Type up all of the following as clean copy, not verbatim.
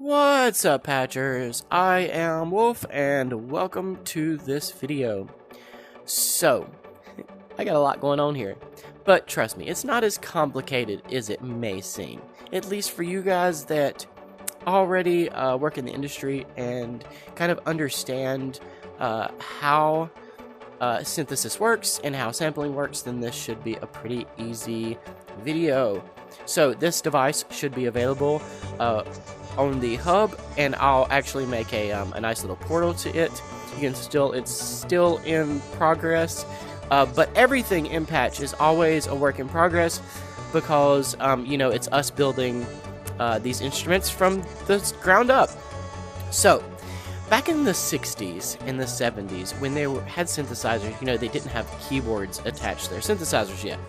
What's up, Patchers? I am Wolf, and welcome to this video. So, I got a lot going on here, but trust me, it's not as complicated as it may seem. At least for you guys that already work in the industry and kind of understand how synthesis works and how sampling works, then this should be a pretty easy video. So this device should be available on the hub, and I'll actually make a nice little portal to it. It's still in progress, but everything in Patch is always a work in progress because you know, it's us building these instruments from the ground up. So back in the 60s and the 70s, when they had synthesizers, you know, they didn't have keyboards attached to their synthesizers yet.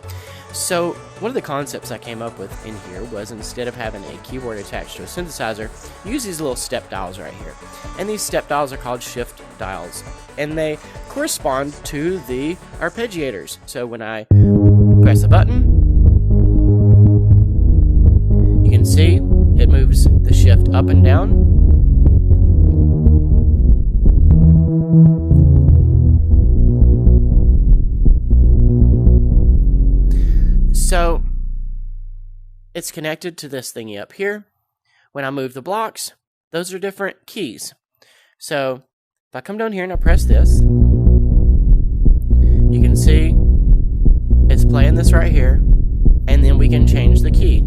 So one of the concepts I came up with in here was, instead of having a keyboard attached to a synthesizer, use these little step dials right here. And these step dials are called shift dials, and they correspond to the arpeggiators. So when I press a button, you can see it moves the shift up and down. So it's connected to this thingy up here. When I move the blocks, those are different keys. So if I come down here and I press this, you can see it's playing this right here, and then we can change the key.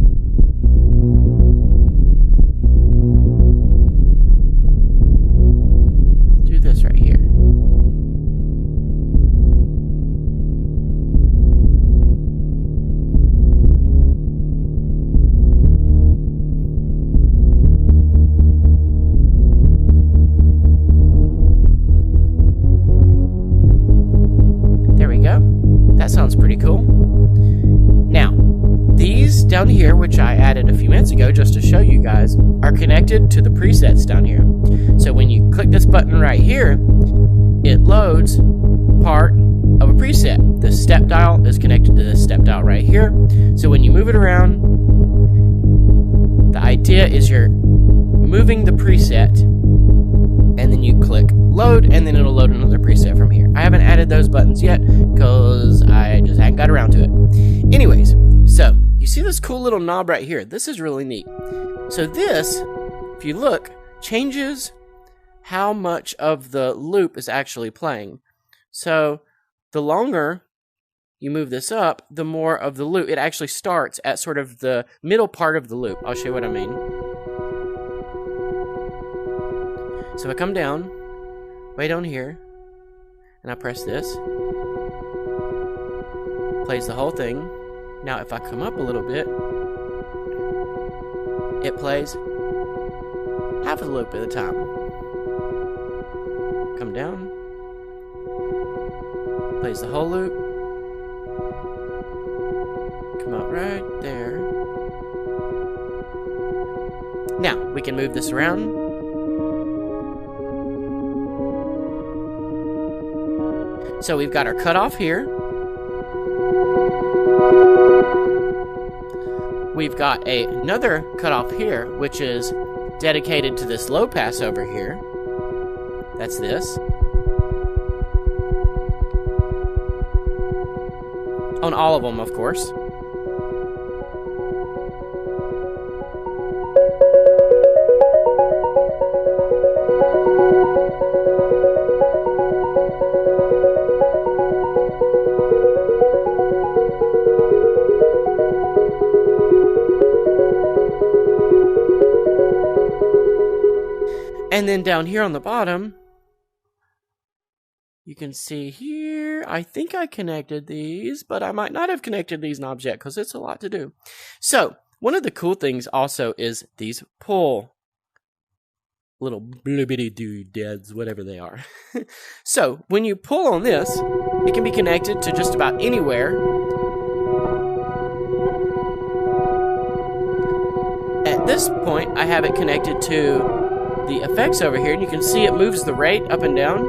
Do this right here. That sounds pretty cool. Now, these down here, which I added a few minutes ago just to show you guys, are connected to the presets down here. So when you click this button right here, it loads part of a preset. The step dial is connected to this step dial right here. So when you move it around, the idea is you're moving the preset, and then you click load, and then it'll load another preset from here. I haven't added those buttons yet because I just hadn't got around to it. Anyways, so you see this cool little knob right here. This is really neat. So this, if you look, changes how much of the loop is actually playing. So the longer you move this up, the more of the loop. It actually starts at sort of the middle part of the loop. I'll show you what I mean. So I come down, way down here, and I press this. Plays the whole thing. Now if I come up a little bit, it plays half of the loop at a time. Come down, plays the whole loop. Come out right there. Now we can move this around. So we've got our cutoff here. We've got another cutoff here, which is dedicated to this low pass over here. That's this. On all of them, of course. And then down here on the bottom, you can see here, I think I connected these, but I might not have connected these knobs yet because it's a lot to do. So one of the cool things also is these pull little blibbity doodads, whatever they are. So when you pull on this, it can be connected to just about anywhere. At this point, I have it connected to the effects over here, and you can see it moves the rate up and down.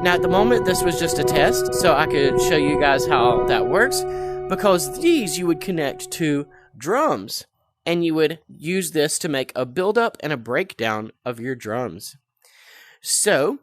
Now At the moment, this was just a test, so I could show you guys how that works, because these you would connect to drums, and you would use this to make a build-up and a breakdown of your drums. So,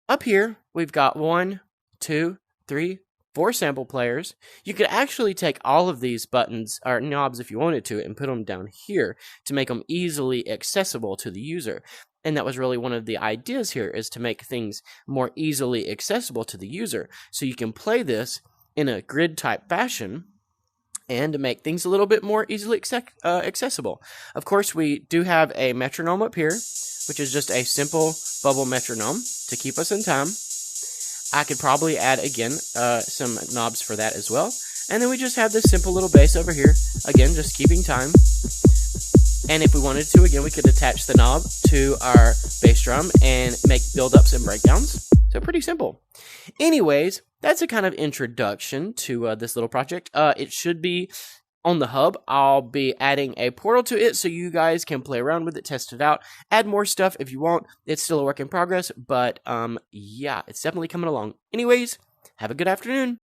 up here, we've got 1, 2, 3, 4 sample players. You could actually take all of these buttons, or knobs if you wanted to, and put them down here to make them easily accessible to the user. And that was really one of the ideas here, is to make things more easily accessible to the user. So you can play this in a grid type fashion and to make things a little bit more easily accessible. Of course, we do have a metronome up here, which is just a simple bubble metronome to keep us in time. I could probably add, again, some knobs for that as well. And then we just have this simple little bass over here, again, just keeping time. And if we wanted to, again, we could attach the knob to our bass drum and make build-ups and breakdowns. So pretty simple. Anyways, that's a kind of introduction to this little project. It should be on the hub. I'll be adding a portal to it so you guys can play around with it, test it out, add more stuff if you want. It's still a work in progress, but yeah, it's definitely coming along. Anyways, have a good afternoon.